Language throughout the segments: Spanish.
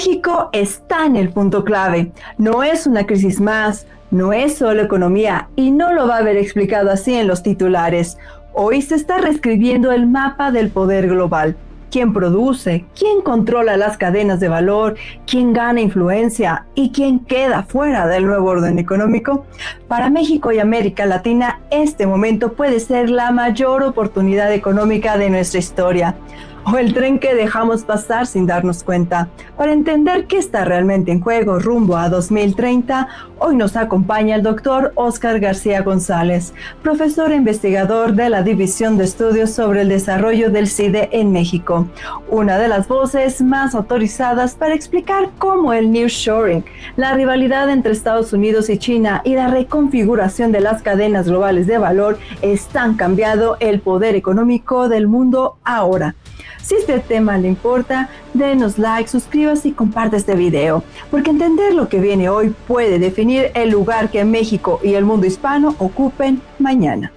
México está en el punto clave. No es una crisis más, no es solo economía y no lo va a ver explicado así en los titulares. Hoy se está reescribiendo el mapa del poder global. ¿Quién produce? ¿Quién controla las cadenas de valor? ¿Quién gana influencia? ¿Y quién queda fuera del nuevo orden económico? Para México y América Latina, este momento puede ser la mayor oportunidad económica de nuestra historia, o el tren que dejamos pasar sin darnos cuenta. Para entender qué está realmente en juego rumbo a 2030, hoy nos acompaña el doctor Óscar García González, profesor e investigador de la División de Estudios sobre el Desarrollo del CIDE en México, una de las voces más autorizadas para explicar cómo el nearshoring, la rivalidad entre Estados Unidos y China y la reconfiguración de las cadenas globales de valor están cambiando el poder económico del mundo ahora. Si este tema le importa, denos like, suscríbase y comparte este video, porque entender lo que viene hoy puede definir el lugar que México y el mundo hispano ocupen mañana.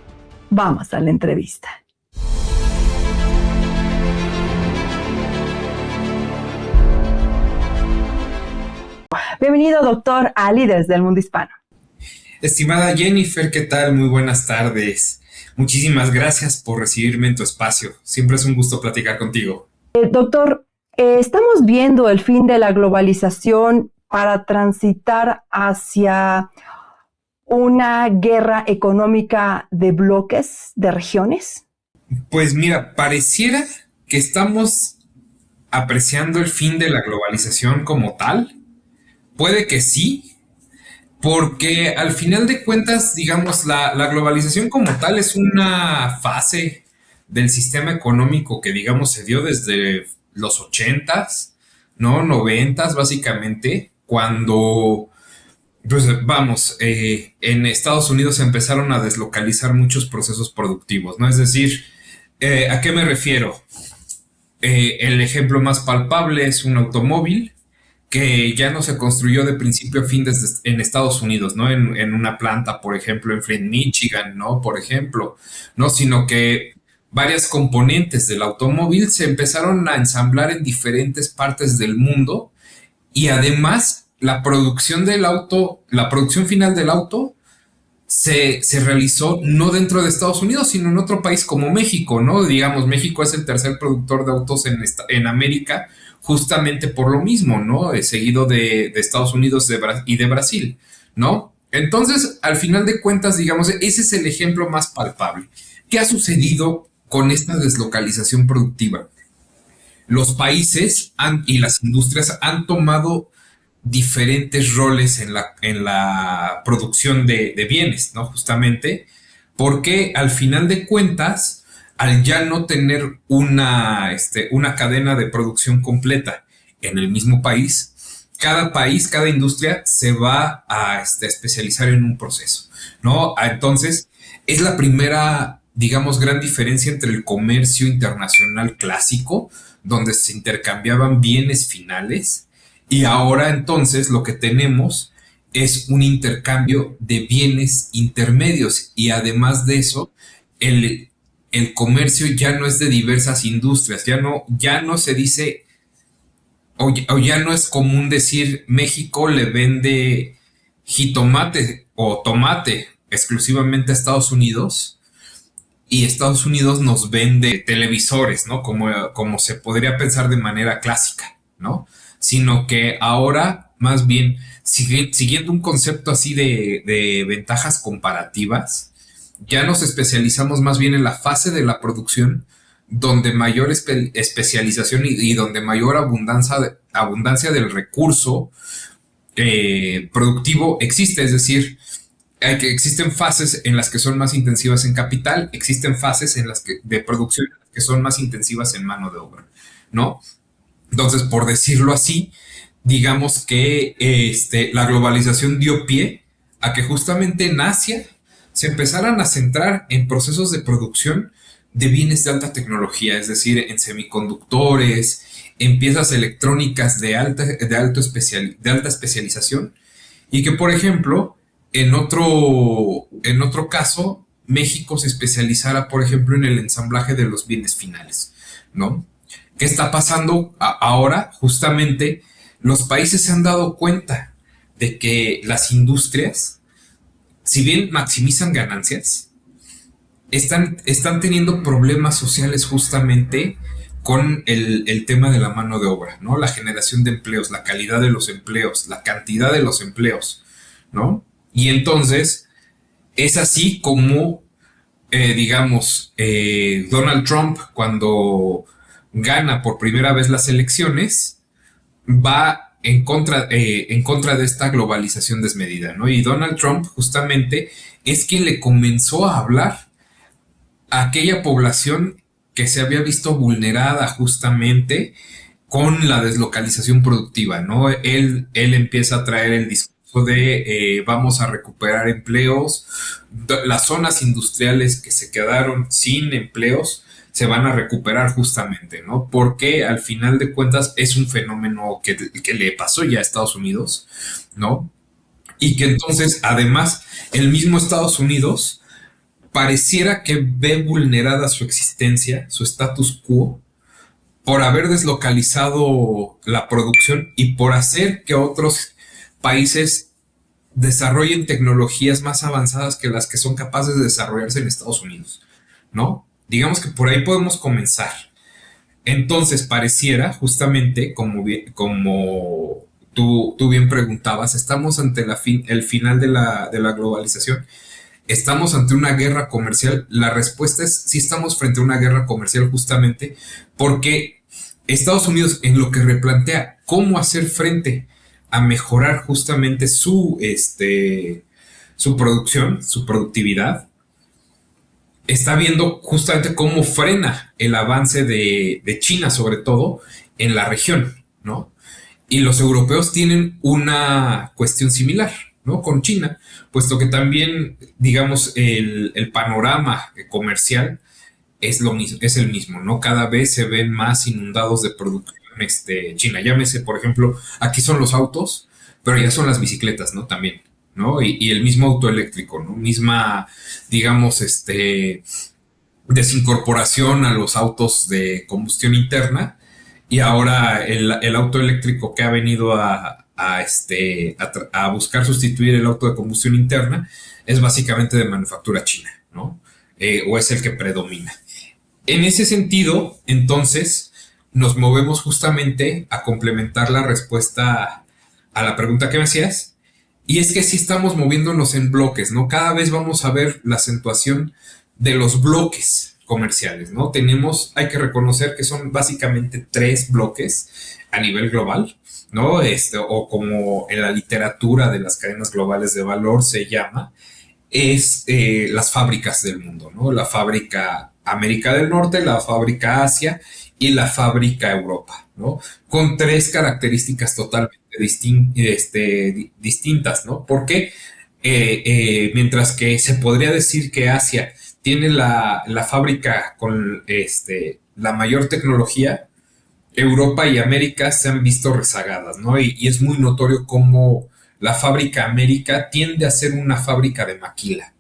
Vamos a la entrevista. Bienvenido, doctor, a Líderes del Mundo Hispano. Estimada Jennifer, ¿qué tal? Muy buenas tardes. Muchísimas gracias por recibirme en tu espacio. Siempre es un gusto platicar contigo. Doctor, estamos viendo el fin de la globalización para transitar hacia una guerra económica de bloques, de regiones. Pues mira, pareciera que estamos apreciando el fin de la globalización como tal. Puede que sí. Porque al final de cuentas, digamos, la globalización como tal es una fase del sistema económico que, digamos, se dio desde los 80s, ¿no? 90s, básicamente, cuando, pues vamos, en Estados Unidos se empezaron a deslocalizar muchos procesos productivos, ¿no? Es decir, ¿a qué me refiero? El ejemplo más palpable es un automóvil que ya no se construyó de principio a fin en Estados Unidos, ¿no? En una planta, por ejemplo, en Flint, Michigan, ¿no? Por ejemplo, ¿no? Sino que varias componentes del automóvil se empezaron a ensamblar en diferentes partes del mundo y además la producción del auto, la producción final del auto se realizó no dentro de Estados Unidos, sino en otro país como México, ¿no? Digamos, México es el tercer productor de autos en América, justamente por lo mismo, ¿no? Seguido de Estados Unidos y de Brasil, ¿no? Entonces, al final de cuentas, digamos, ese es el ejemplo más palpable. ¿Qué ha sucedido con esta deslocalización productiva? Los países y las industrias han tomado diferentes roles en la producción de bienes, ¿no? Justamente porque al final de cuentas, al ya no tener una cadena de producción completa en el mismo país, cada industria se va a especializar en un proceso, ¿no? Entonces, es la primera, digamos, gran diferencia entre el comercio internacional clásico, donde se intercambiaban bienes finales, y ahora entonces lo que tenemos es un intercambio de bienes intermedios, y además de eso, el comercio ya no es de diversas industrias, ya no se dice, o ya no es común decir México le vende jitomate o tomate exclusivamente a Estados Unidos y Estados Unidos nos vende televisores, ¿no? Como se podría pensar de manera clásica, ¿no? Sino que ahora, más bien, siguiendo un concepto así de ventajas comparativas, ya nos especializamos más bien en la fase de la producción donde mayor especialización y donde mayor abundancia del recurso productivo existe. Es decir, existen fases en las que son más intensivas en capital, existen fases de producción que son más intensivas en mano de obra, ¿no? Entonces, por decirlo así, digamos que la globalización dio pie a que justamente en Asia se empezaran a centrar en procesos de producción de bienes de alta tecnología, es decir, en semiconductores, en piezas electrónicas de alta especialización, y que, por ejemplo, en otro caso, México se especializara, por ejemplo, en el ensamblaje de los bienes finales, ¿no? ¿Qué está pasando ahora? Justamente los países se han dado cuenta de que las industrias, si bien maximizan ganancias, están teniendo problemas sociales justamente con el tema de la mano de obra, ¿no? La generación de empleos, la calidad de los empleos, la cantidad de los empleos, ¿no? Y entonces es así como, Donald Trump, cuando gana por primera vez las elecciones, va en contra de esta globalización desmedida, ¿no? Y Donald Trump justamente es quien le comenzó a hablar a aquella población que se había visto vulnerada justamente con la deslocalización productiva, ¿no? Él empieza a traer el discurso de vamos a recuperar empleos, las zonas industriales que se quedaron sin empleos se van a recuperar justamente, ¿no? Porque al final de cuentas es un fenómeno que le pasó ya a Estados Unidos, ¿no? Y que entonces, además, el mismo Estados Unidos pareciera que ve vulnerada su existencia, su status quo, por haber deslocalizado la producción y por hacer que otros países desarrollen tecnologías más avanzadas que las que son capaces de desarrollarse en Estados Unidos, ¿no? Digamos que por ahí podemos comenzar. Entonces pareciera justamente, como tú bien preguntabas, estamos ante el final de la globalización. ¿Estamos ante una guerra comercial? La respuesta es sí, estamos frente a una guerra comercial justamente porque Estados Unidos, en lo que replantea cómo hacer frente a mejorar justamente su producción, su productividad, está viendo justamente cómo frena el avance de China, sobre todo en la región, ¿no? Y los europeos tienen una cuestión similar, ¿no? Con China, puesto que también, digamos, el panorama comercial es el mismo, ¿no? Cada vez se ven más inundados de producción China. Llámese, por ejemplo, aquí son los autos, pero ya son las bicicletas, ¿no? También, ¿no? Y el mismo auto eléctrico, ¿no? Misma, digamos, desincorporación a los autos de combustión interna y ahora el auto eléctrico que ha venido a buscar sustituir el auto de combustión interna es básicamente de manufactura china, ¿no? O es el que predomina. En ese sentido, entonces, nos movemos justamente a complementar la respuesta a la pregunta que me hacías, y es que sí estamos moviéndonos en bloques, ¿no? Cada vez vamos a ver la acentuación de los bloques comerciales, ¿no? Hay que reconocer que son básicamente 3 bloques a nivel global, ¿no? O como en la literatura de las cadenas globales de valor se llama, es las fábricas del mundo, ¿no? La fábrica América del Norte, la fábrica Asia y la fábrica Europa, ¿no? Con 3 características totalmente distintas, ¿no? Porque mientras que se podría decir que Asia tiene la fábrica con la mayor tecnología, Europa y América se han visto rezagadas, ¿no? Y es muy notorio cómo la fábrica América tiende a ser una fábrica de maquila,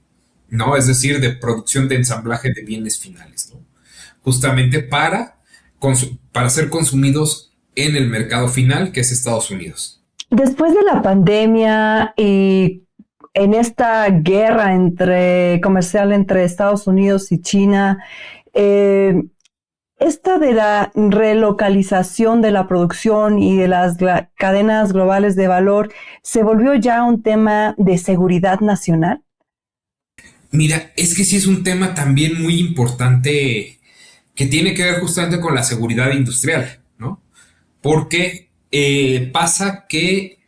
¿no? Es decir, de producción de ensamblaje de bienes finales, ¿no? Justamente para ser consumidos en el mercado final, que es Estados Unidos. Después de la pandemia y en esta guerra comercial entre Estados Unidos y China, esta de la relocalización de la producción y de las cadenas globales de valor se volvió ya un tema de seguridad nacional. Mira, es que sí es un tema también muy importante que tiene que ver justamente con la seguridad industrial, ¿no? Porque pasa que,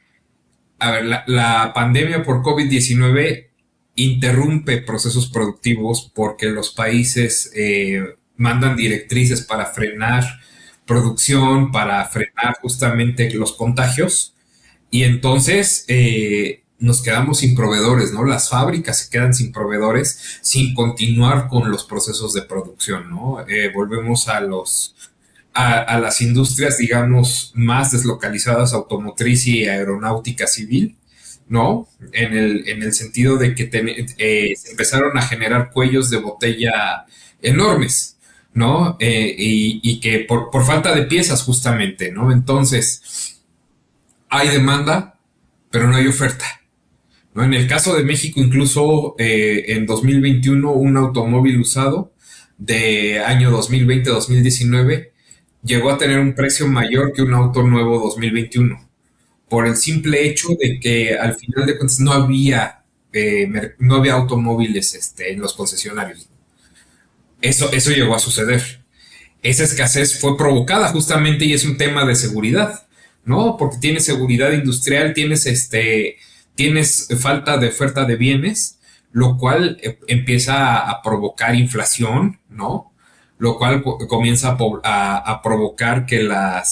a ver, la pandemia por COVID-19 interrumpe procesos productivos porque los países mandan directrices para frenar producción, para frenar justamente los contagios, y entonces nos quedamos sin proveedores, ¿no? Las fábricas se quedan sin proveedores, sin continuar con los procesos de producción, ¿no? Volvemos a las industrias, digamos, más deslocalizadas, automotriz y aeronáutica civil, ¿no? En el sentido de que se empezaron a generar cuellos de botella enormes, ¿no? Y que por falta de piezas justamente, ¿no? Entonces, hay demanda, pero no hay oferta, ¿no? En el caso de México, incluso en 2021, un automóvil usado de año 2020-2019 llegó a tener un precio mayor que un auto nuevo 2021, por el simple hecho de que al final de cuentas no había automóviles en los concesionarios. Eso llegó a suceder. Esa escasez fue provocada justamente y es un tema de seguridad, ¿no? Porque tienes seguridad industrial, tienes falta de oferta de bienes, lo cual empieza a provocar inflación, ¿no? Lo cual comienza a provocar que la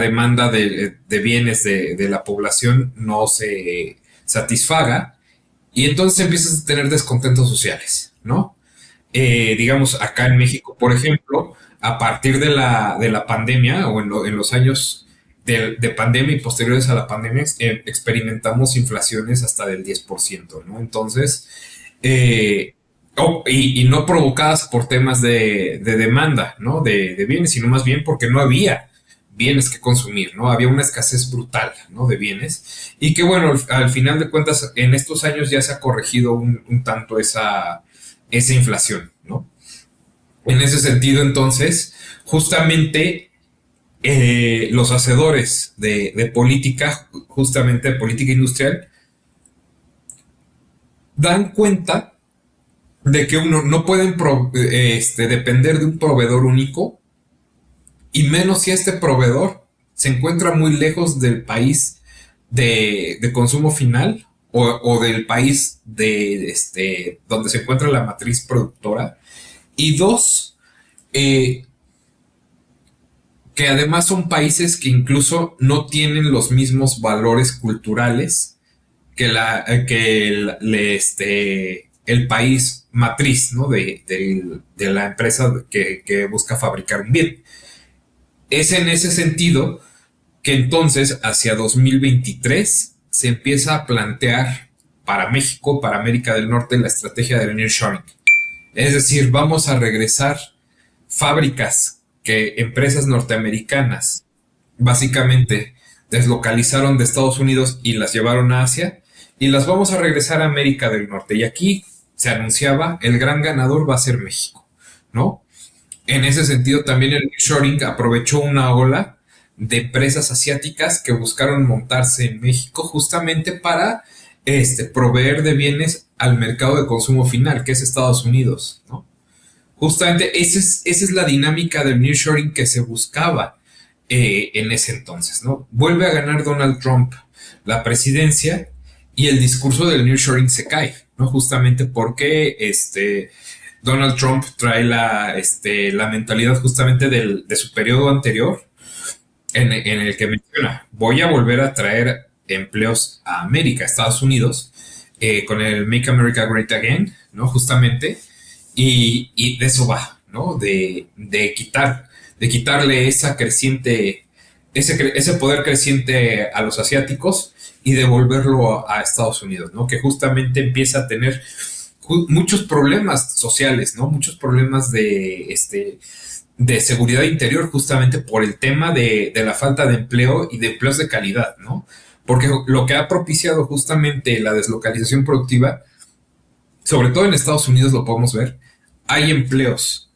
demanda de bienes de la población no se satisfaga y entonces empiezas a tener descontentos sociales, ¿no? Digamos, acá en México, por ejemplo, a partir de la pandemia o en los años de pandemia y posteriores a la pandemia, experimentamos inflaciones hasta del 10%, ¿no? Entonces, y no provocadas por temas de demanda, ¿no? De bienes, sino más bien porque no había bienes que consumir, ¿no? Había una escasez brutal, ¿no? De bienes. Y que bueno, al final de cuentas, en estos años ya se ha corregido un tanto esa inflación, ¿no? En ese sentido, entonces, justamente los hacedores de política, justamente de política industrial, dan cuenta de que uno no pueden depender de un proveedor único y menos si este proveedor se encuentra muy lejos del país de consumo final o del país donde se encuentra la matriz productora. Y dos, que además son países que incluso no tienen los mismos valores culturales que el país matriz, ¿no? de la empresa que busca fabricar un bien. Es en ese sentido que entonces hacia 2023 se empieza a plantear para México, para América del Norte, la estrategia del nearshoring. Es decir, vamos a regresar fábricas que empresas norteamericanas básicamente deslocalizaron de Estados Unidos y las llevaron a Asia y las vamos a regresar a América del Norte. Y aquí se anunciaba el gran ganador va a ser México, ¿no? En ese sentido, también el nearshoring aprovechó una ola de empresas asiáticas que buscaron montarse en México justamente para proveer de bienes al mercado de consumo final, que es Estados Unidos, ¿no? Justamente esa es la dinámica del nearshoring que se buscaba en ese entonces, ¿no? Vuelve a ganar Donald Trump la presidencia y el discurso del nearshoring se cae, ¿no? Justamente porque Donald Trump trae la mentalidad justamente de su periodo anterior, en el que menciona, voy a volver a traer empleos a América, a Estados Unidos, con el Make America Great Again, ¿no? Justamente, y de eso va, ¿no? De quitarle ese poder creciente a los asiáticos y devolverlo a Estados Unidos, ¿no? Que justamente empieza a tener muchos problemas sociales, ¿no? Muchos problemas de seguridad interior justamente por el tema de la falta de empleo y de empleos de calidad, ¿no? Porque lo que ha propiciado justamente la deslocalización productiva, sobre todo en Estados Unidos lo podemos ver, hay empleos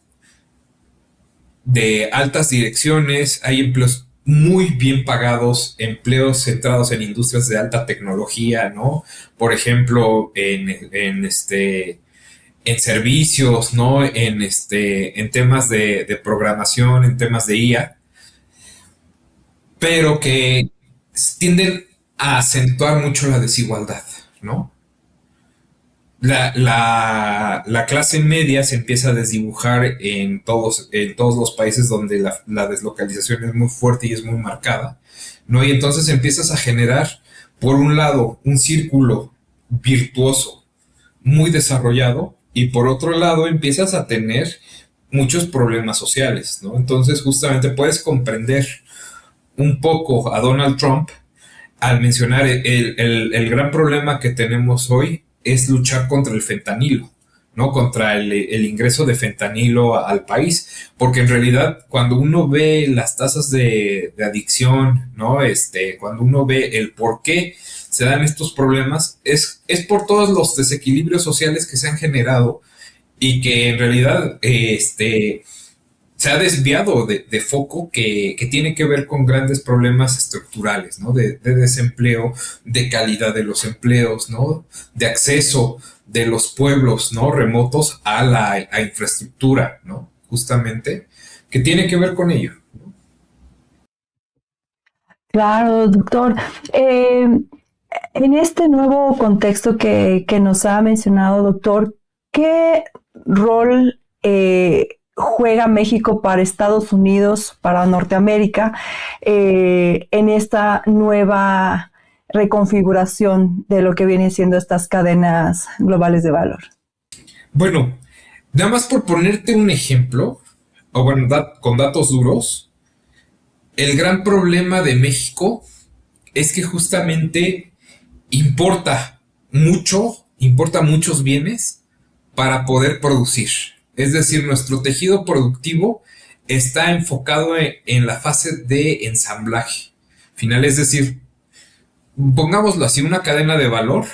de altas direcciones, hay empleos muy bien pagados, empleos centrados en industrias de alta tecnología, ¿no? Por ejemplo, en servicios, ¿no? En temas de programación, en temas de IA, pero que tienden a acentuar mucho la desigualdad, ¿no? La clase media se empieza a desdibujar en todos los países donde la deslocalización es muy fuerte y es muy marcada, ¿no? Y entonces empiezas a generar, por un lado, un círculo virtuoso muy desarrollado y por otro lado empiezas a tener muchos problemas sociales, ¿no? Entonces justamente puedes comprender un poco a Donald Trump al mencionar el gran problema que tenemos hoy es luchar contra el fentanilo, ¿no? Contra el ingreso de fentanilo al país, porque en realidad cuando uno ve las tasas de adicción, ¿no? Cuando uno ve el por qué se dan estos problemas, es por todos los desequilibrios sociales que se han generado y que en realidad se ha desviado de foco que tiene que ver con grandes problemas estructurales, ¿no? De desempleo, de calidad de los empleos, ¿no? De acceso de los pueblos, ¿no? Remotos a infraestructura, ¿no? Justamente, que tiene que ver con ello. Claro, doctor. En este nuevo contexto que nos ha mencionado, doctor, ¿qué rol juega México para Estados Unidos, para Norteamérica, en esta nueva reconfiguración de lo que vienen siendo estas cadenas globales de valor? Bueno, nada más por ponerte un ejemplo, o bueno, con datos duros, el gran problema de México es que justamente importa muchos bienes para poder producir. Es decir, nuestro tejido productivo está enfocado en la fase de ensamblaje final. Es decir, pongámoslo así, una cadena de valor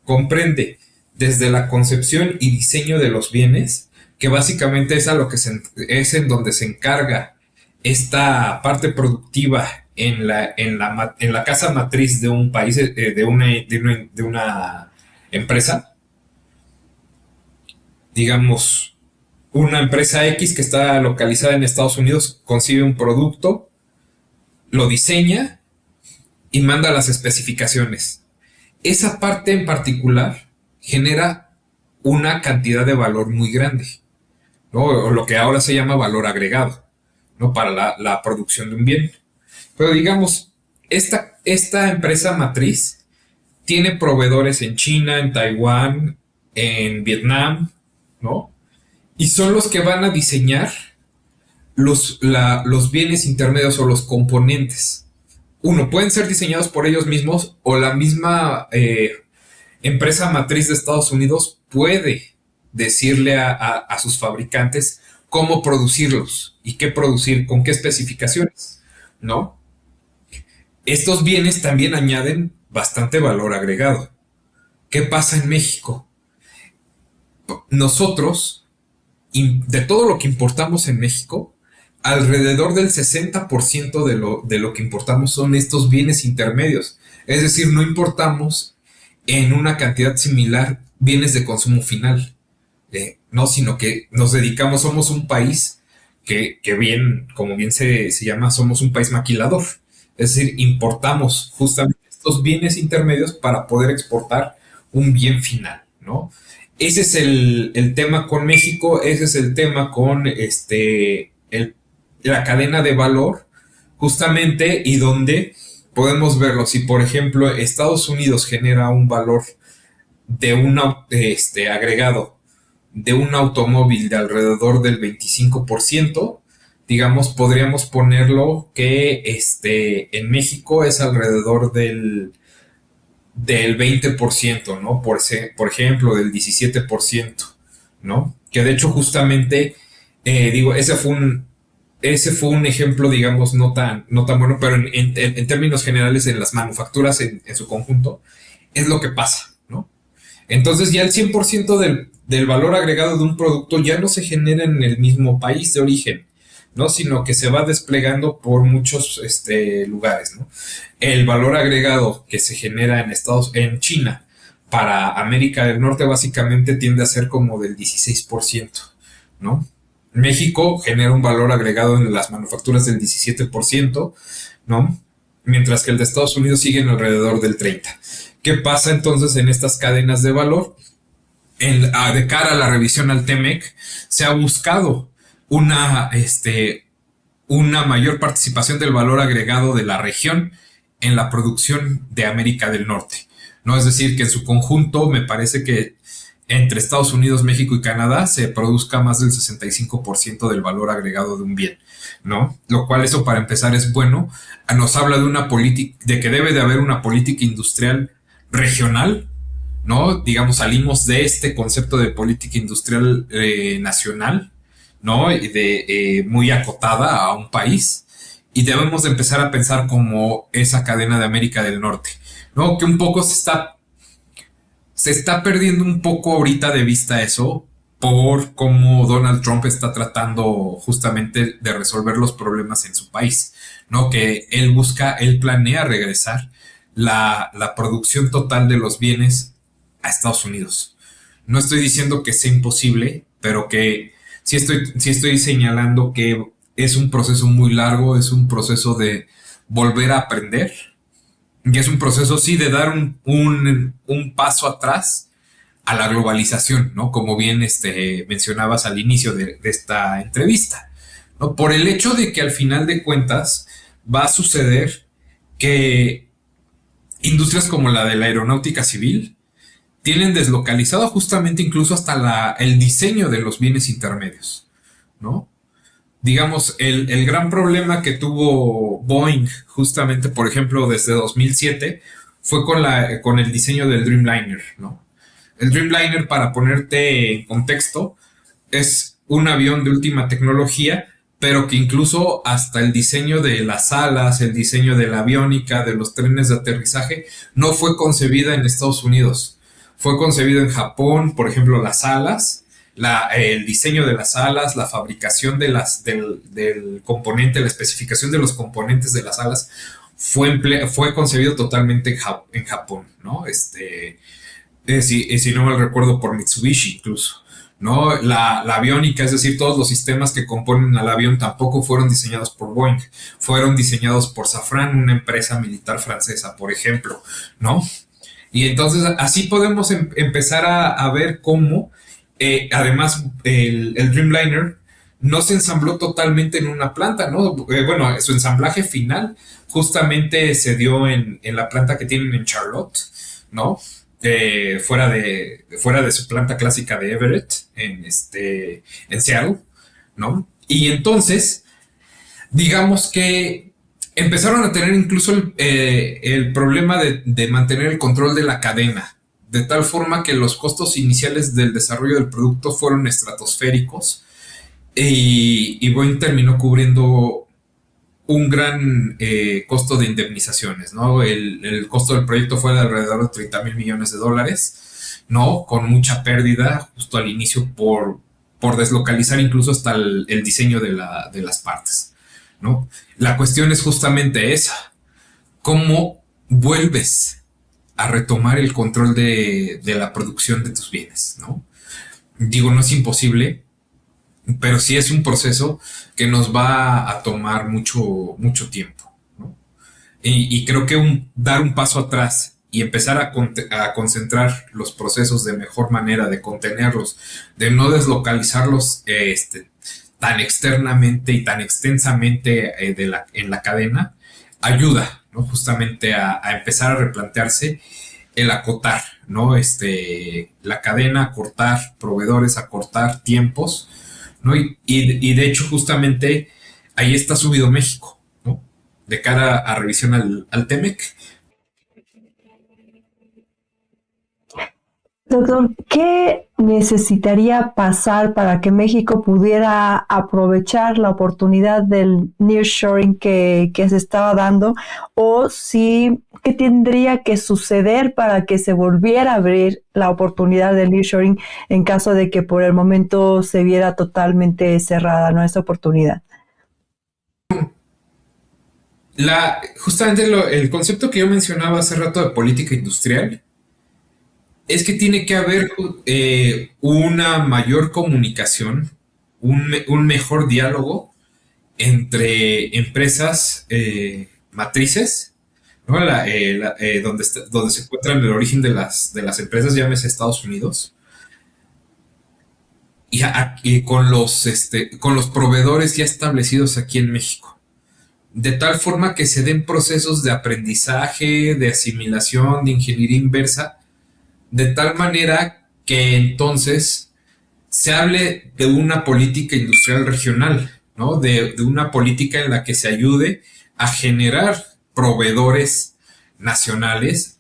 comprende desde la concepción y diseño de los bienes, que básicamente es es en donde se encarga esta parte productiva en la casa matriz de un país, de una empresa, digamos, una empresa X que está localizada en Estados Unidos concibe un producto, lo diseña y manda las especificaciones. Esa parte en particular genera una cantidad de valor muy grande, ¿no? O lo que ahora se llama valor agregado, ¿no? Para la producción de un bien. Pero digamos, esta empresa matriz tiene proveedores en China, en Taiwán, en Vietnam, ¿no? Y son los que van a diseñar los bienes intermedios o los componentes. Uno, pueden ser diseñados por ellos mismos o la misma empresa matriz de Estados Unidos puede decirle a sus fabricantes cómo producirlos y qué producir, con qué especificaciones, ¿no? Estos bienes también añaden bastante valor agregado. ¿Qué pasa en México? Nosotros, de todo lo que importamos en México, alrededor del 60% de lo que importamos son estos bienes intermedios. Es decir, no importamos en una cantidad similar bienes de consumo final, no, sino que nos dedicamos, somos un país que bien, como bien se llama, somos un país maquilador. Es decir, importamos justamente estos bienes intermedios para poder exportar un bien final, ¿no? Ese es el tema con México, ese es el tema con la cadena de valor, justamente, y donde podemos verlo. Si, por ejemplo, Estados Unidos genera un valor de agregado de un automóvil de alrededor del 25%, digamos, podríamos ponerlo que en México es alrededor del 20%, ¿no? Por ejemplo, del 17%, ¿no? Que de hecho justamente, ese fue un ejemplo, digamos, no tan bueno, pero en términos generales en las manufacturas en su conjunto, es lo que pasa, ¿no? Entonces ya el 100% del valor agregado de un producto ya no se genera en el mismo país de origen, ¿no? Sino que se va desplegando por muchos lugares, ¿no? El valor agregado que se genera en China para América del Norte básicamente tiende a ser como del 16%, ¿no? México genera un valor agregado en las manufacturas del 17%, ¿no? Mientras que el de Estados Unidos sigue en alrededor del 30%. ¿Qué pasa entonces en estas cadenas de valor? De cara a la revisión al TEMEC, se ha buscado una mayor participación del valor agregado de la región en la producción de América del Norte, ¿no? Es decir, que en su conjunto me parece que entre Estados Unidos, México y Canadá se produzca más del 65% del valor agregado de un bien, ¿no? Lo cual, eso para empezar es bueno. Nos habla de una política, de que debe de haber una política industrial regional, ¿no? Digamos, salimos de este concepto de política industrial nacional, ¿no? Y de muy acotada a un país, y debemos de empezar a pensar como esa cadena de América del Norte, ¿no? Que un poco se está perdiendo un poco ahorita de vista eso por cómo Donald Trump está tratando justamente de resolver los problemas en su país, ¿no? Que él planea regresar la producción total de los bienes a Estados Unidos. No estoy diciendo que sea imposible, pero que sí estoy señalando que es un proceso muy largo, es un proceso de volver a aprender, y es un proceso, sí, de dar un paso atrás a la globalización, ¿no? Como bien mencionabas al inicio de esta entrevista, ¿no? Por el hecho de que al final de cuentas va a suceder que industrias como la de la aeronáutica civil tienen deslocalizado justamente incluso hasta el diseño de los bienes intermedios, ¿no? Digamos, el gran problema que tuvo Boeing, justamente, por ejemplo, desde 2007, fue con el diseño del Dreamliner, ¿no? El Dreamliner, para ponerte en contexto, es un avión de última tecnología, pero que incluso hasta el diseño de las alas, el diseño de la aviónica, de los trenes de aterrizaje, no fue concebida en Estados Unidos. Fue concebido en Japón, por ejemplo, las alas, el diseño de las alas, la fabricación del componente, la especificación de los componentes de las alas, fue concebido totalmente en Japón, ¿no? Si no mal recuerdo, por Mitsubishi incluso, ¿no? La aviónica, es decir, todos los sistemas que componen al avión tampoco fueron diseñados por Boeing, fueron diseñados por Safran, una empresa militar francesa, por ejemplo, ¿no? Y entonces así podemos empezar a ver cómo, además, el Dreamliner no se ensambló totalmente en una planta, ¿no? Bueno, su ensamblaje final justamente se dio en la planta que tienen en Charlotte, ¿no? Fuera de su planta clásica de Everett, en Seattle, ¿no? Y entonces, digamos que empezaron a tener incluso el problema de mantener el control de la cadena, de tal forma que los costos iniciales del desarrollo del producto fueron estratosféricos, y Boeing terminó cubriendo un gran costo de indemnizaciones, ¿no? El costo del proyecto fue de alrededor de 30 mil millones de dólares, ¿no? Con mucha pérdida justo al inicio por deslocalizar incluso hasta el diseño de las partes, ¿no? La cuestión es justamente esa: ¿cómo vuelves a retomar el control de la producción de tus bienes, ¿no? Digo, no es imposible, pero sí es un proceso que nos va a tomar mucho, mucho tiempo, ¿no? Y creo que dar un paso atrás y empezar a concentrar los procesos de mejor manera, de contenerlos, de no deslocalizarlos tan externamente y tan extensamente en la cadena, ayuda, ¿no? Justamente a empezar a replantearse el acotar, ¿no? La cadena, acortar proveedores, acortar tiempos, ¿no? Y de hecho, justamente ahí está subido México, ¿no? De cara a revisión al TEMEC. Doctor, ¿qué necesitaría pasar para que México pudiera aprovechar la oportunidad del nearshoring que se estaba dando? O ¿qué tendría que suceder para que se volviera a abrir la oportunidad del nearshoring en caso de que por el momento se viera totalmente cerrada, ¿no?, esta oportunidad? Justamente el concepto que yo mencionaba hace rato de política industrial es que tiene que haber una mayor comunicación, un mejor diálogo entre empresas matrices, ¿no? Donde se encuentran el origen de las empresas, llámese Estados Unidos, y con los proveedores ya establecidos aquí en México. De tal forma que se den procesos de aprendizaje, de asimilación, de ingeniería inversa, de tal manera que entonces se hable de una política industrial regional, ¿no? De una política en la que se ayude a generar proveedores nacionales,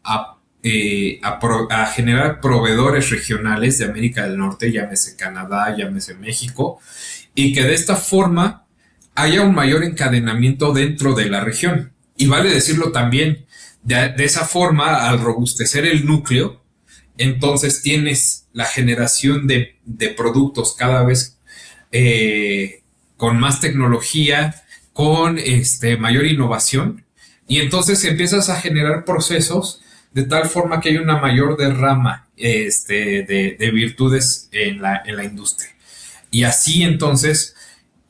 a generar proveedores regionales de América del Norte, llámese Canadá, llámese México, y que de esta forma haya un mayor encadenamiento dentro de la región. Y vale decirlo también, de esa forma, al robustecer el núcleo, entonces tienes la generación de productos cada vez con más tecnología, con mayor innovación, y entonces empiezas a generar procesos de tal forma que hay una mayor derrama de virtudes en la industria. Y así entonces,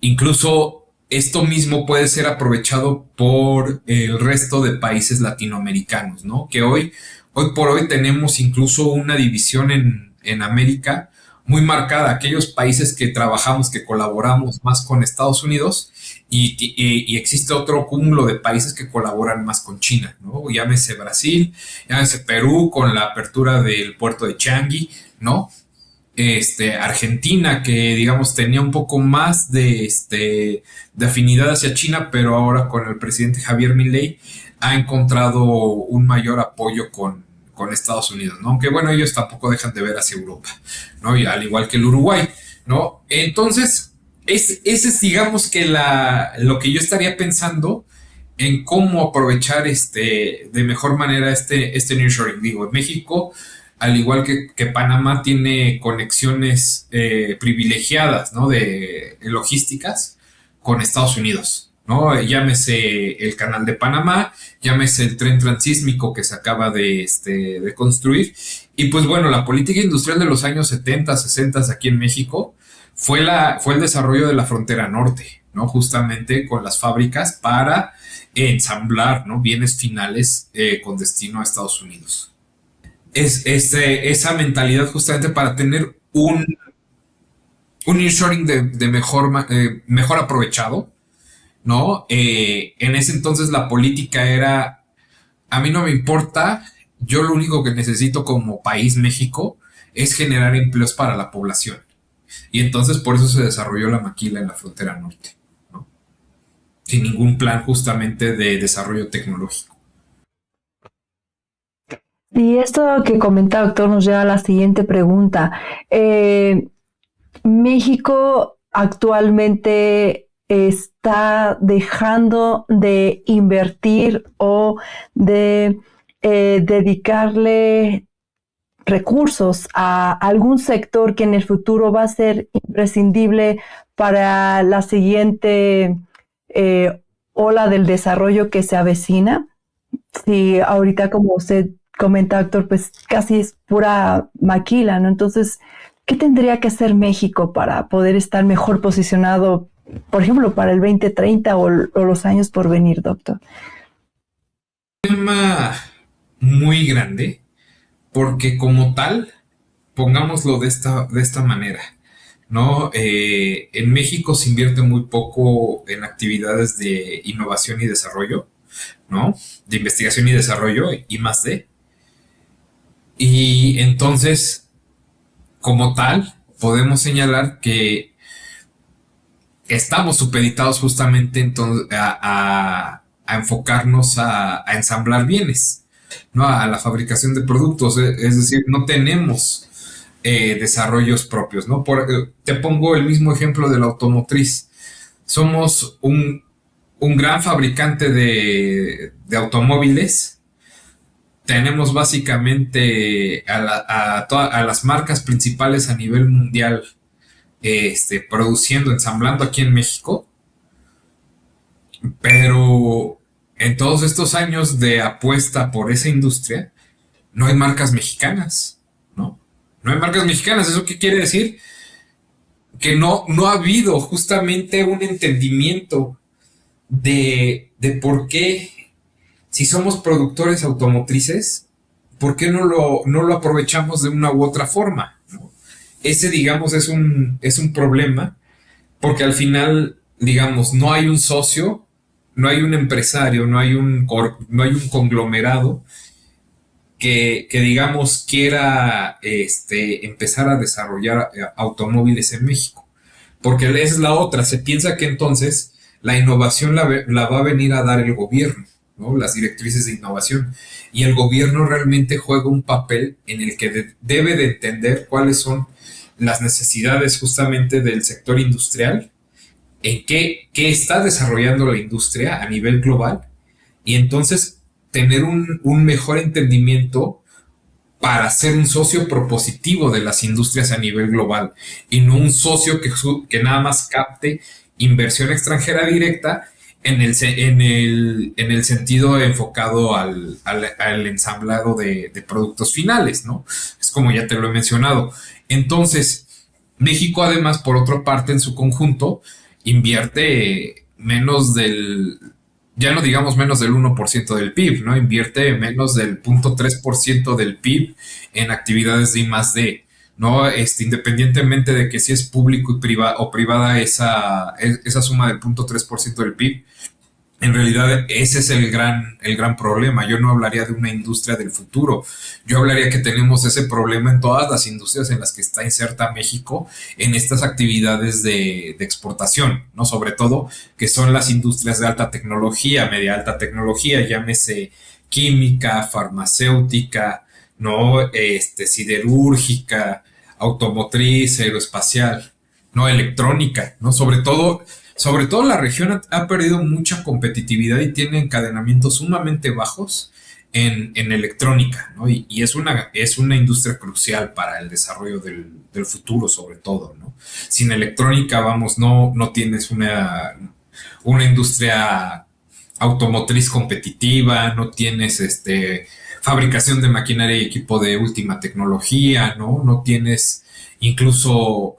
incluso esto mismo puede ser aprovechado por el resto de países latinoamericanos, ¿no? Que hoy por hoy tenemos incluso una división en América muy marcada, aquellos países que trabajamos, que colaboramos más con Estados Unidos, y existe otro cúmulo de países que colaboran más con China, ¿no? Llámese Brasil, llámese Perú con la apertura del puerto de Changi, ¿no? Argentina, que digamos tenía un poco más de afinidad hacia China, pero ahora con el presidente Javier Milei ha encontrado un mayor apoyo con Estados Unidos, ¿no? Aunque bueno, ellos tampoco dejan de ver hacia Europa, ¿no? Y al igual que el Uruguay, ¿no? Entonces, ese es digamos que lo que yo estaría pensando en cómo aprovechar de mejor manera este nearshoring. Digo, México, al igual que Panamá, tiene conexiones privilegiadas, ¿no? De logísticas con Estados Unidos, ¿no? Llámese el canal de Panamá, llámese el tren transísmico que se acaba de construir. Y pues bueno, la política industrial de los años 70, 60 aquí en México fue el desarrollo de la frontera norte, ¿no? Justamente con las fábricas para ensamblar, ¿no? Bienes finales con destino a Estados Unidos. Esa mentalidad justamente para tener un nearshoring de mejor aprovechado, ¿no? En ese entonces la política era, a mí no me importa, yo lo único que necesito como país México es generar empleos para la población. Y entonces por eso se desarrolló la maquila en la frontera norte, ¿no? Sin ningún plan justamente de desarrollo tecnológico. Y esto que comenta, doctor, nos lleva a la siguiente pregunta. México actualmente está dejando de invertir o de dedicarle recursos a algún sector que en el futuro va a ser imprescindible para la siguiente ola del desarrollo que se avecina. Sí, ahorita como usted comenta, doctor, pues casi es pura maquila, ¿no? Entonces, ¿qué tendría que hacer México para poder estar mejor posicionado, por ejemplo, para el 2030 o los años por venir, doctor? Un tema muy grande, porque como tal, pongámoslo de esta manera, ¿no? En México se invierte muy poco en actividades de innovación y desarrollo, ¿no? De investigación y desarrollo y más de. Y entonces, como tal, podemos señalar que estamos supeditados justamente entonces a enfocarnos a ensamblar bienes, ¿no? A la fabricación de productos, es decir, no tenemos desarrollos propios, ¿no? Te pongo el mismo ejemplo de la automotriz. Somos un gran fabricante de automóviles. Tenemos básicamente a las marcas principales a nivel mundial produciendo, ensamblando aquí en México, pero en todos estos años de apuesta por esa industria no hay marcas mexicanas, ¿no? No hay marcas mexicanas. ¿Eso qué quiere decir? Que no ha habido justamente un entendimiento de por qué, si somos productores automotrices, ¿por qué no lo aprovechamos de una u otra forma, ¿no? Ese, digamos, es un problema, porque al final, digamos, no hay un socio, no hay un empresario, no hay un conglomerado que digamos, quiera empezar a desarrollar automóviles en México. Porque esa es la otra. Se piensa que entonces la innovación la va a venir a dar el gobierno, ¿no? Las directrices de innovación. Y el gobierno realmente juega un papel en el que debe de entender cuáles son las necesidades justamente del sector industrial, en qué está desarrollando la industria a nivel global, y entonces tener un mejor entendimiento para ser un socio propositivo de las industrias a nivel global y no un socio que nada más capte inversión extranjera directa en el sentido enfocado al ensamblado de productos finales, ¿no? Es como ya te lo he mencionado. Entonces, México además, por otra parte, en su conjunto, invierte menos ya no digamos menos del 1% del PIB, ¿no? Invierte menos del 0.3% del PIB en actividades de I+D, ¿no? Independientemente de que si es público o privada esa suma del 0.3% del PIB, en realidad ese es el gran problema. Yo no hablaría de una industria del futuro. Yo hablaría que tenemos ese problema en todas las industrias en las que está inserta México en estas actividades de exportación, ¿no? Sobre todo que son las industrias de alta tecnología, media alta tecnología, llámese química, farmacéutica, ¿no? Siderúrgica, automotriz, aeroespacial, ¿no? Electrónica, ¿no? Sobre todo la región ha perdido mucha competitividad y tiene encadenamientos sumamente bajos en electrónica, ¿no? Y es una industria crucial para el desarrollo del futuro, sobre todo, ¿no? Sin electrónica, vamos, no tienes una industria automotriz competitiva, no tienes fabricación de maquinaria y equipo de última tecnología, ¿no? No tienes incluso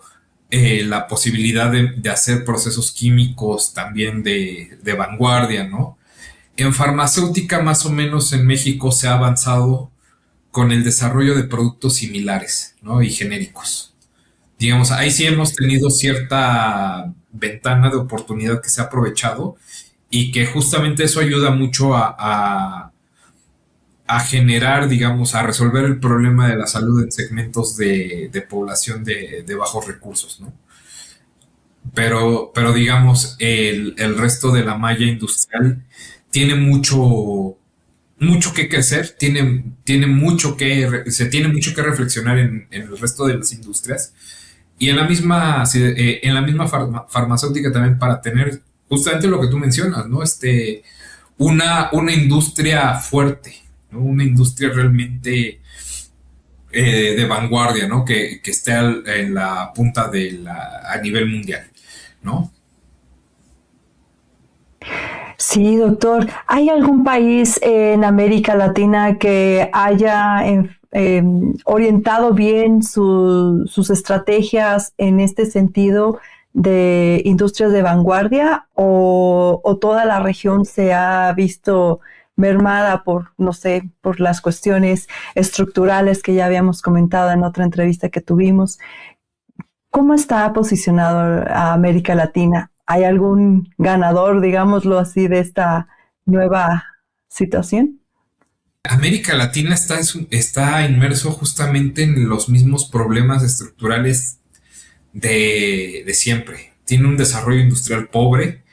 la posibilidad de hacer procesos químicos también de vanguardia, ¿no? En farmacéutica, más o menos en México se ha avanzado con el desarrollo de productos similares, ¿no? Y genéricos. Digamos, ahí sí hemos tenido cierta ventana de oportunidad que se ha aprovechado y que justamente eso ayuda mucho a generar, digamos, a resolver el problema de la salud en segmentos de población de bajos recursos, ¿no? Pero digamos, el resto de la malla industrial tiene mucho que crecer, se tiene mucho que reflexionar en el resto de las industrias y en la misma farmacéutica también, para tener justamente lo que tú mencionas, ¿no? Una industria fuerte, ¿no? Una industria realmente de vanguardia, ¿no? Que esté en la punta a nivel mundial, ¿no? Sí, doctor. ¿Hay algún país en América Latina que haya orientado bien sus estrategias en este sentido de industrias de vanguardia o toda la región se ha visto mermada por, no sé, por las cuestiones estructurales que ya habíamos comentado en otra entrevista que tuvimos? ¿Cómo está posicionado a América Latina? ¿Hay algún ganador, digámoslo así, de esta nueva situación? América Latina está inmerso justamente en los mismos problemas estructurales de siempre. Tiene un desarrollo industrial pobre,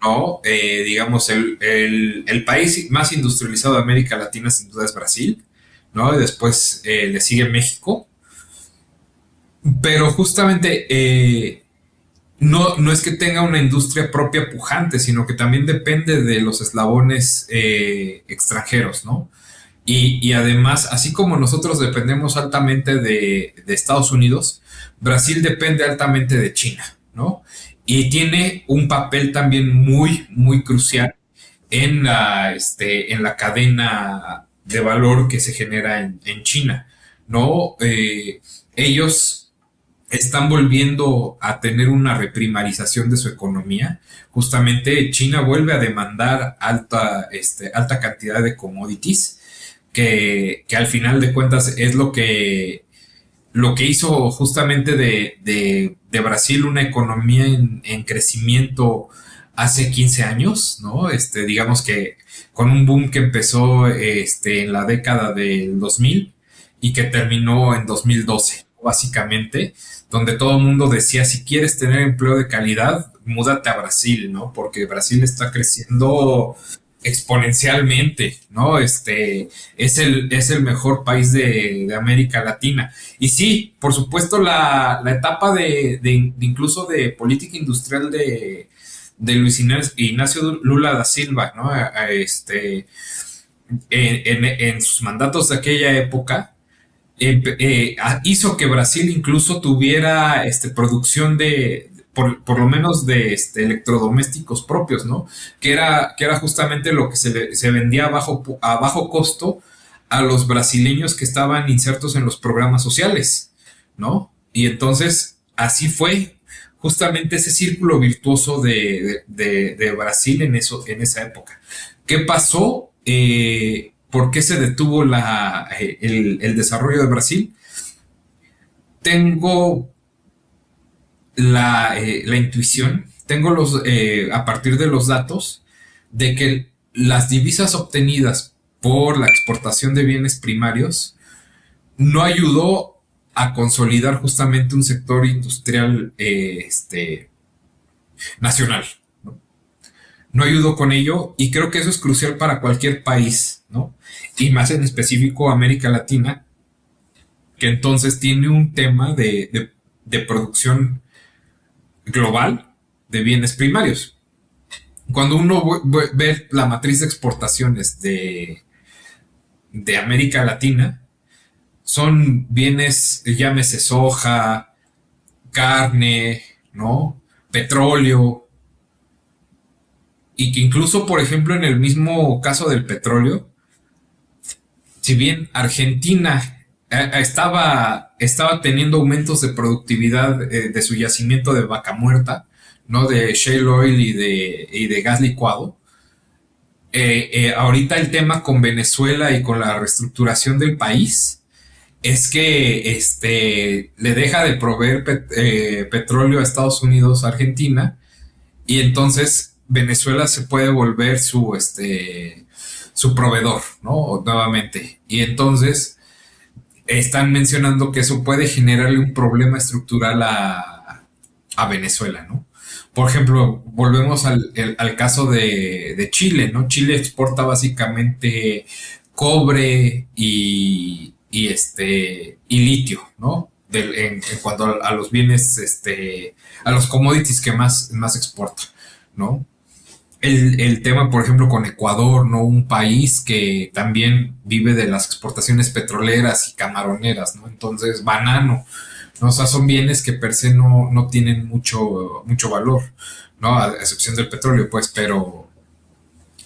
¿no? Digamos, el país más industrializado de América Latina sin duda es Brasil, ¿no? Y después le sigue México. Pero justamente no es que tenga una industria propia pujante, sino que también depende de los eslabones extranjeros, ¿no? Y además, así como nosotros dependemos altamente de Estados Unidos, Brasil depende altamente de China, ¿no? Y tiene un papel también muy, muy crucial en la cadena de valor que se genera en China, ¿no? Ellos están volviendo a tener una reprimarización de su economía. Justamente China vuelve a demandar alta cantidad de commodities, que al final de cuentas es lo que hizo justamente de Brasil una economía en crecimiento hace 15 años, ¿no? Digamos que con un boom que empezó en la década del 2000 y que terminó en 2012, básicamente, donde todo el mundo decía, si quieres tener empleo de calidad, múdate a Brasil, ¿no? Porque Brasil está creciendo exponencialmente, ¿no? Es el mejor país de América Latina. Y sí, por supuesto, la etapa de incluso de política industrial de Luis Ignacio Lula da Silva, ¿no? En sus mandatos de aquella época, hizo que Brasil incluso tuviera producción por lo menos de electrodomésticos propios, ¿no? Que era justamente lo que se vendía a bajo costo a los brasileños que estaban insertos en los programas sociales, ¿no? Y entonces así fue justamente ese círculo virtuoso de Brasil en esa época. ¿Qué pasó? ¿Por qué se detuvo el desarrollo de Brasil? Tengo la intuición, a partir de los datos, de que las divisas obtenidas por la exportación de bienes primarios no ayudó a consolidar justamente un sector industrial nacional. No ayudó con ello, y creo que eso es crucial para cualquier país, ¿no? Y más en específico América Latina, que entonces tiene un tema de producción global de bienes primarios. Cuando uno ve la matriz de exportaciones de América Latina, son bienes, llámese soja, carne, ¿no? Petróleo, y que incluso, por ejemplo, en el mismo caso del petróleo, si bien Argentina estaba teniendo aumentos de productividad de su yacimiento de Vaca Muerta, ¿no? De shale oil y de gas licuado. Ahorita el tema con Venezuela y con la reestructuración del país es que le deja de proveer petróleo a Estados Unidos, a Argentina, y entonces Venezuela se puede volver su proveedor, ¿no? Nuevamente. Y entonces están mencionando que eso puede generarle un problema estructural a Venezuela, ¿no? Por ejemplo, volvemos al caso de Chile, ¿no? Chile exporta básicamente cobre y litio, ¿no? En cuanto a los bienes, a los commodities que más exporta, ¿no? El tema, por ejemplo, con Ecuador, ¿no? Un país que también vive de las exportaciones petroleras y camaroneras, ¿no? Entonces, banano, ¿no? O sea, son bienes que per se no tienen mucho valor, ¿no? A excepción del petróleo, pues, pero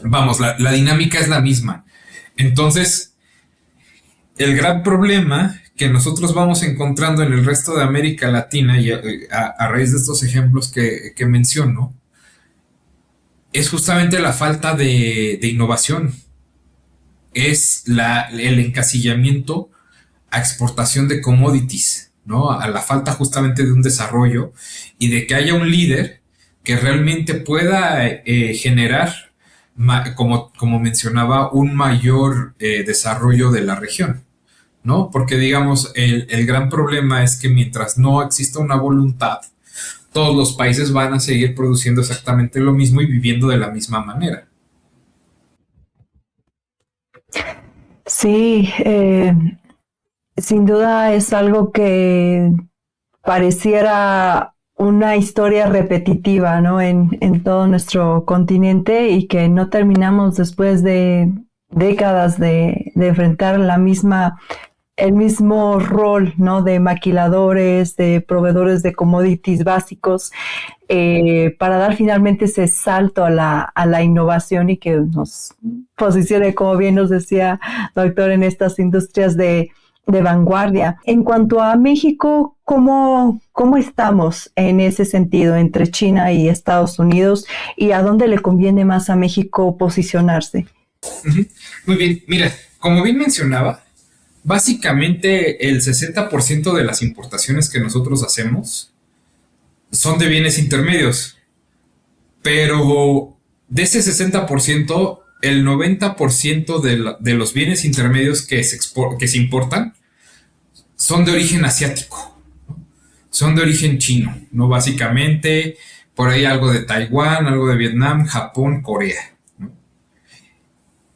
vamos, la dinámica es la misma. Entonces, el gran problema que nosotros vamos encontrando en el resto de América Latina, y a raíz de estos ejemplos que menciono, es justamente la falta de innovación. Es el encasillamiento a exportación de commodities, ¿no? A la falta justamente de un desarrollo y de que haya un líder que realmente pueda generar, como mencionaba, un mayor desarrollo de la región, ¿no? Porque digamos, el gran problema es que mientras no exista una voluntad, todos los países van a seguir produciendo exactamente lo mismo y viviendo de la misma manera. Sí, sin duda es algo que pareciera una historia repetitiva, ¿no? En todo nuestro continente, y que no terminamos después de décadas de enfrentar el mismo rol, ¿no? De maquiladores, de proveedores de commodities básicos, para dar finalmente ese salto a la innovación y que nos posicione, como bien nos decía, doctor, en estas industrias de vanguardia. En cuanto a México, ¿cómo estamos en ese sentido entre China y Estados Unidos, y a dónde le conviene más a México posicionarse? Muy bien, mira, como bien mencionaba, básicamente el 60% de las importaciones que nosotros hacemos son de bienes intermedios, pero de ese 60%, el 90% de los bienes intermedios que se importan son de origen asiático, ¿no? Son de origen chino, ¿no? Básicamente, por ahí algo de Taiwán, algo de Vietnam, Japón, Corea, ¿no?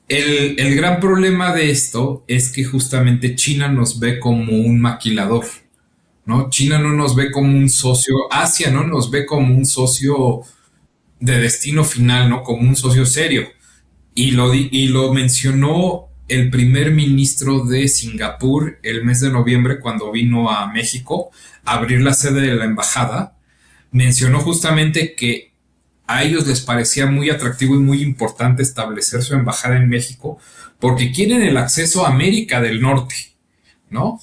El gran problema de esto es que justamente China nos ve como un maquilador, ¿no? China no nos ve como un socio, Asia no nos ve como un socio de destino final, ¿no? Como un socio serio. Y lo mencionó el primer ministro de Singapur el mes de noviembre cuando vino a México a abrir la sede de la embajada. Mencionó justamente que a ellos les parecía muy atractivo y muy importante establecer su embajada en México porque quieren el acceso a América del Norte, ¿no?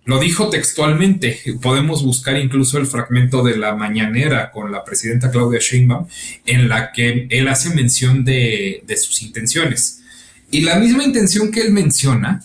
Lo dijo textualmente, podemos buscar incluso el fragmento de la mañanera con la presidenta Claudia Sheinbaum, en la que él hace mención de sus intenciones. Y la misma intención que él menciona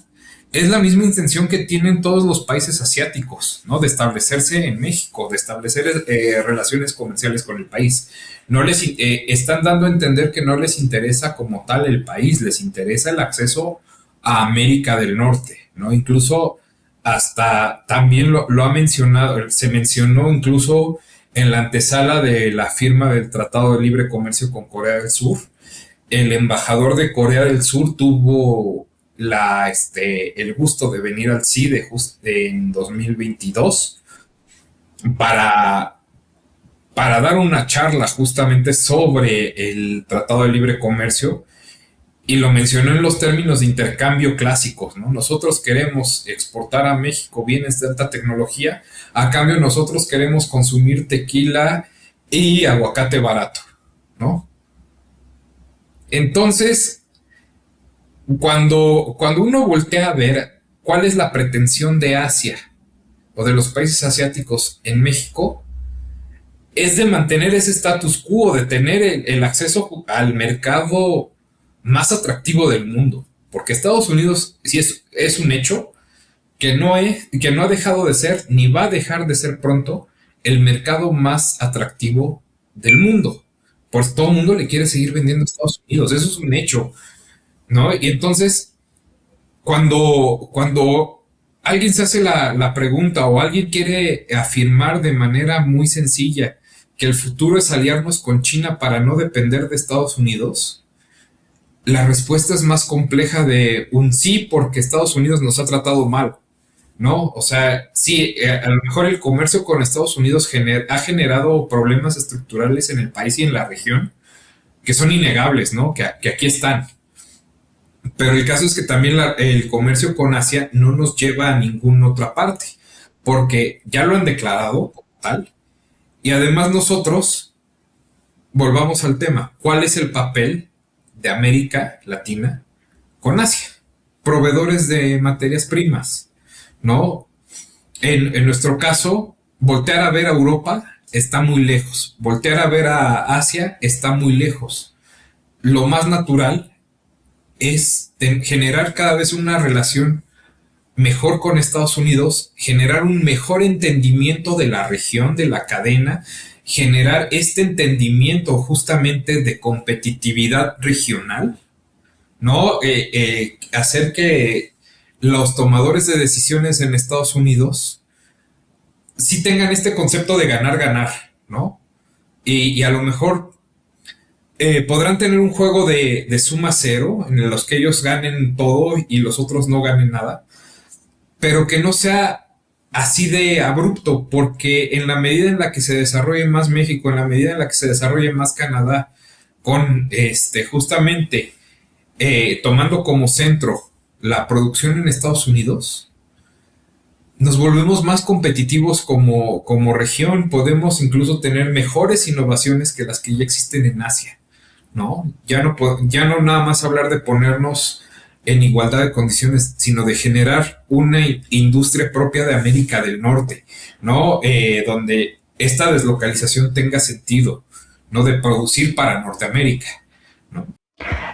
es la misma intención que tienen todos los países asiáticos, ¿no? De establecerse en México, de establecer relaciones comerciales con el país. No les están dando a entender que no les interesa como tal el país, les interesa el acceso a América del Norte, ¿no? Incluso hasta también lo ha mencionado, se mencionó incluso en la antesala de la firma del Tratado de Libre Comercio con Corea del Sur. El embajador de Corea del Sur tuvo el gusto de venir al CIDE en 2022 para, para dar una charla justamente sobre el Tratado de Libre Comercio y lo mencionó en los términos de intercambio clásicos, ¿no? Nosotros queremos exportar a México bienes de alta tecnología, a cambio nosotros queremos consumir tequila y aguacate barato, ¿no? Entonces, cuando uno voltea a ver cuál es la pretensión de Asia o de los países asiáticos en México, es de mantener ese status quo, de tener el acceso al mercado más atractivo del mundo. Porque Estados Unidos sí es un hecho que no ha dejado de ser, ni va a dejar de ser pronto, el mercado más atractivo del mundo. Pues todo el mundo le quiere seguir vendiendo a Estados Unidos, eso es un hecho, ¿no? Y entonces, cuando alguien se hace la pregunta o alguien quiere afirmar de manera muy sencilla que el futuro es aliarnos con China para no depender de Estados Unidos, la respuesta es más compleja de un sí porque Estados Unidos nos ha tratado mal, ¿no? O sea, sí, a lo mejor el comercio con Estados Unidos ha generado problemas estructurales en el país y en la región que son innegables, ¿no? Que aquí están. Pero el caso es que también el comercio con Asia no nos lleva a ninguna otra parte, porque ya lo han declarado como tal. Y además nosotros, volvamos al tema, ¿cuál es el papel de América Latina con Asia? Proveedores de materias primas, ¿no? En nuestro caso, voltear a ver a Europa está muy lejos, voltear a ver a Asia está muy lejos. Lo más natural es generar cada vez una relación mejor con Estados Unidos, generar un mejor entendimiento de la región, de la cadena, generar este entendimiento justamente de competitividad regional, ¿no? Hacer que los tomadores de decisiones en Estados Unidos sí tengan este concepto de ganar-ganar, ¿no? Y a lo mejor podrán tener un juego de suma cero en los que ellos ganen todo y los otros no ganen nada, pero que no sea así de abrupto, porque en la medida en la que se desarrolle más México, en la medida en la que se desarrolle más Canadá, con justamente tomando como centro la producción en Estados Unidos, nos volvemos más competitivos como región, podemos incluso tener mejores innovaciones que las que ya existen en Asia, ¿no? Ya no nada más hablar de ponernos en igualdad de condiciones, sino de generar una industria propia de América del Norte, ¿no? Donde esta deslocalización tenga sentido, ¿no? De producir para Norteamérica, ¿no?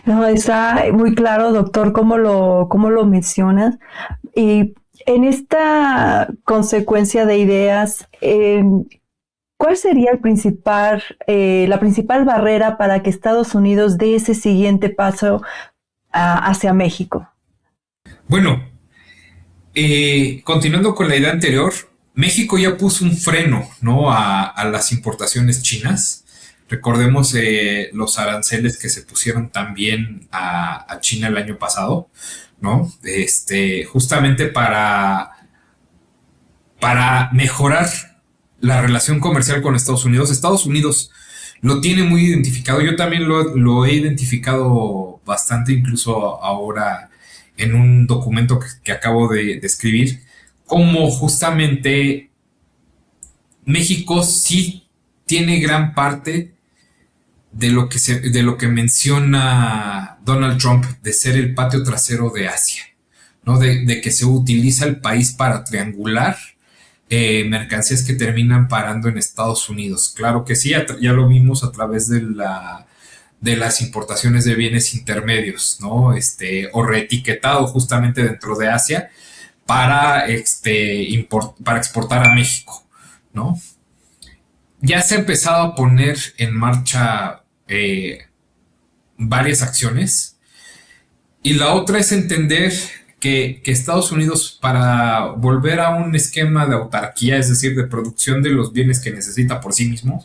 No, está muy claro, doctor, cómo lo mencionas. Y en esta consecuencia de ideas, ¿cuál sería la principal barrera para que Estados Unidos dé ese siguiente paso hacia México? Bueno, continuando con la idea anterior, México ya puso un freno, ¿no? A las importaciones chinas. Recordemos los aranceles que se pusieron también a China el año pasado, ¿no? Justamente para mejorar la relación comercial con Estados Unidos. Estados Unidos lo tiene muy identificado. Yo también lo he identificado bastante, incluso ahora en un documento que acabo de escribir, como justamente México sí tiene gran parte de lo que menciona Donald Trump de ser el patio trasero de Asia, ¿no? De que se utiliza el país para triangular mercancías que terminan parando en Estados Unidos. Claro que sí, ya lo vimos a través de las importaciones de bienes intermedios, ¿no? O reetiquetado justamente dentro de Asia para, para exportar a México, ¿no? Ya se ha empezado a poner en marcha varias acciones, y la otra es entender que Estados Unidos, para volver a un esquema de autarquía, es decir, de producción de los bienes que necesita por sí mismo,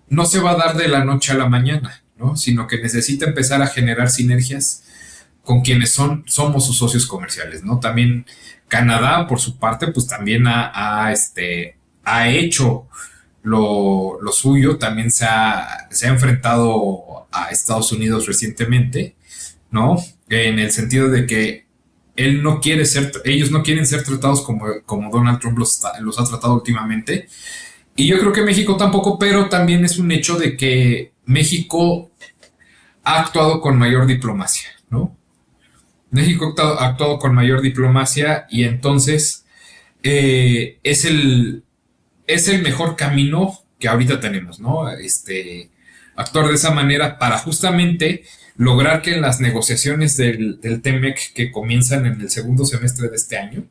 no se va a dar de la noche a la mañana, ¿no? Sino que necesita empezar a generar sinergias con quienes somos sus socios comerciales, ¿no? También Canadá, por su parte, pues también ha hecho lo suyo, también se ha enfrentado a Estados Unidos recientemente, ¿no? En el sentido de que ellos no quieren ser tratados como Donald Trump los ha tratado últimamente. Y yo creo que México tampoco, pero también es un hecho de que México ha actuado con mayor diplomacia, ¿no? México ha actuado con mayor diplomacia, y entonces es el mejor camino que ahorita tenemos, ¿no? Actuar de esa manera para justamente lograr que en las negociaciones del TEMEC, que comienzan en el segundo semestre de este año,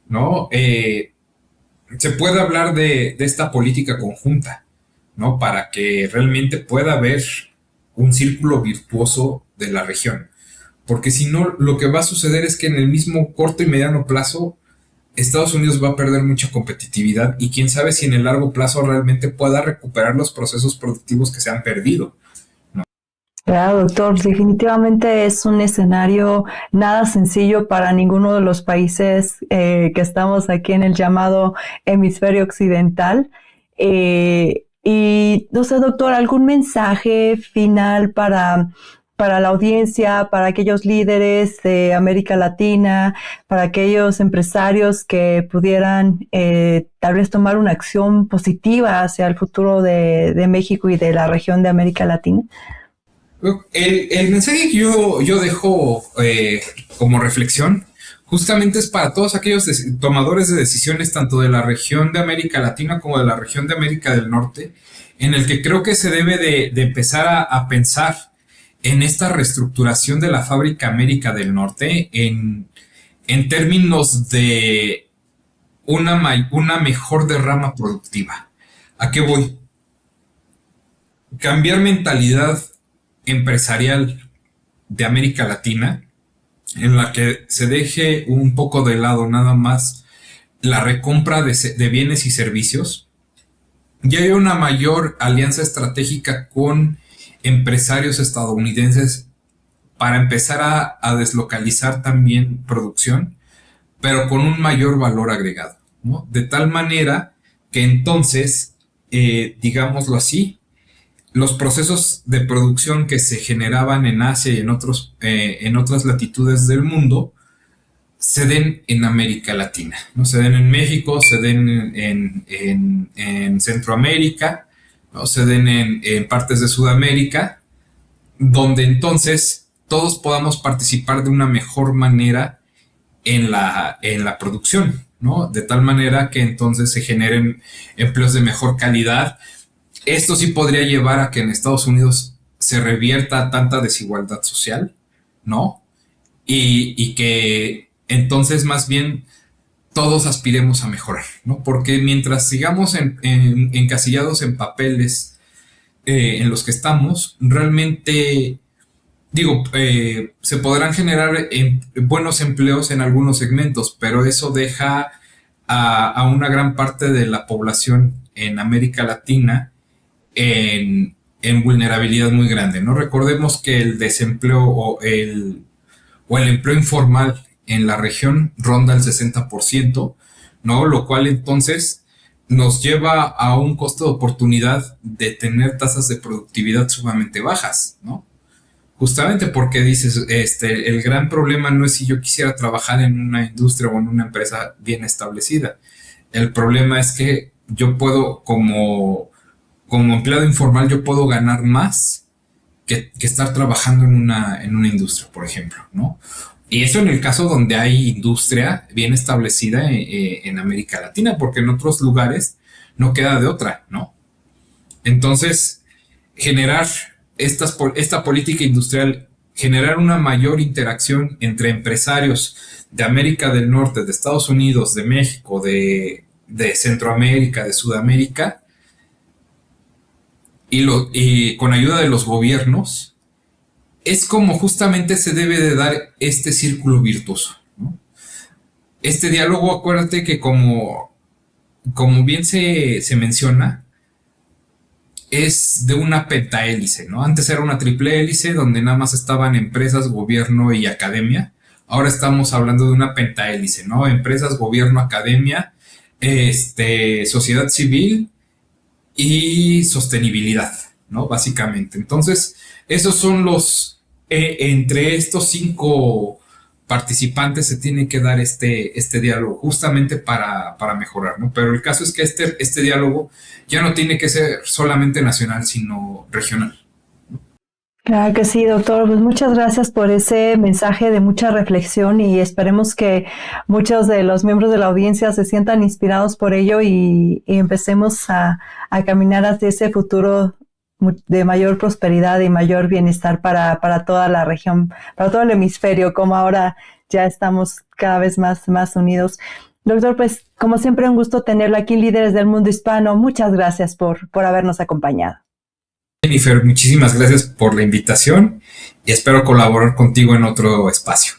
¿no? Se pueda hablar de esta política conjunta, ¿no? Para que realmente pueda haber un círculo virtuoso de la región. Porque si no, lo que va a suceder es que en el mismo corto y mediano plazo, Estados Unidos va a perder mucha competitividad, y quién sabe si en el largo plazo realmente pueda recuperar los procesos productivos que se han perdido, ¿no? Claro, doctor, definitivamente es un escenario nada sencillo para ninguno de los países que estamos aquí en el llamado hemisferio occidental. Y no sé, doctor, ¿algún mensaje final para la audiencia, para aquellos líderes de América Latina, para aquellos empresarios que pudieran tal vez tomar una acción positiva hacia el futuro de México y de la región de América Latina? El mensaje que yo dejo como reflexión justamente es para todos aquellos tomadores de decisiones, tanto de la región de América Latina como de la región de América del Norte, en el que creo que se debe de empezar a pensar en esta reestructuración de la fábrica América del Norte en términos de una mejor derrama productiva. ¿A qué voy? Cambiar mentalidad empresarial de América Latina, en la que se deje un poco de lado nada más la recompra de bienes y servicios, y hay una mayor alianza estratégica con empresarios estadounidenses para empezar a deslocalizar también producción, pero con un mayor valor agregado, ¿no? De tal manera que entonces, digámoslo así, los procesos de producción que se generaban en Asia y en otras latitudes del mundo se den en América Latina, ¿no? Se den en México, se den en Centroamérica, ¿no? Se den en partes de Sudamérica, donde entonces todos podamos participar de una mejor manera en la producción, ¿no? De tal manera que entonces se generen empleos de mejor calidad. Esto sí podría llevar a que en Estados Unidos se revierta tanta desigualdad social, ¿no? Y que entonces más bien todos aspiremos a mejorar, ¿no? Porque mientras sigamos encasillados en papeles en los que estamos, realmente, se podrán generar buenos empleos en algunos segmentos, pero eso deja a una gran parte de la población en América Latina en vulnerabilidad muy grande, ¿no? Recordemos que el desempleo o el empleo informal en la región ronda el 60%, ¿no? Lo cual entonces nos lleva a un costo de oportunidad de tener tasas de productividad sumamente bajas, ¿no? Justamente porque dices, el gran problema no es si yo quisiera trabajar en una industria o en una empresa bien establecida. El problema es que yo puedo, como empleado informal, yo puedo ganar más que estar trabajando en una industria, por ejemplo, ¿no? Y eso en el caso donde hay industria bien establecida en América Latina, porque en otros lugares no queda de otra, ¿no? Entonces, generar esta política industrial, generar una mayor interacción entre empresarios de América del Norte, de Estados Unidos, de México, de Centroamérica, de Sudamérica, y con ayuda de los gobiernos, es como justamente se debe de dar este círculo virtuoso, ¿no? Este diálogo, acuérdate que como bien se menciona, es de una pentahélice, ¿no? Antes era una triple hélice donde nada más estaban empresas, gobierno y academia. Ahora estamos hablando de una pentahélice, ¿no? Empresas, gobierno, academia, sociedad civil y sostenibilidad, ¿no? Básicamente. Entonces, esos son entre estos 5 participantes se tiene que dar este diálogo justamente para mejorar, ¿no? Pero el caso es que este diálogo ya no tiene que ser solamente nacional, sino regional. Claro que sí, doctor. Pues muchas gracias por ese mensaje de mucha reflexión y esperemos que muchos de los miembros de la audiencia se sientan inspirados por ello y empecemos a caminar hacia ese futuro de mayor prosperidad y mayor bienestar para toda la región, para todo el hemisferio, como ahora ya estamos cada vez más unidos. Doctor, pues como siempre un gusto tenerlo aquí en Líderes del Mundo Hispano. Muchas gracias por habernos acompañado. Jennifer, muchísimas gracias por la invitación y espero colaborar contigo en otro espacio.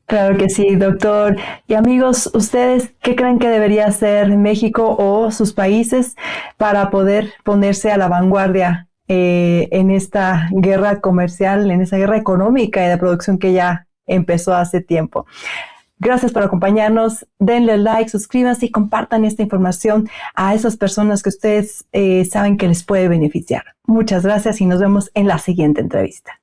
Claro que sí, doctor. Y amigos, ¿ustedes qué creen que debería hacer México o sus países para poder ponerse a la vanguardia en esta guerra comercial, en esa guerra económica y de producción que ya empezó hace tiempo? Gracias por acompañarnos. Denle like, suscríbanse y compartan esta información a esas personas que ustedes saben que les puede beneficiar. Muchas gracias y nos vemos en la siguiente entrevista.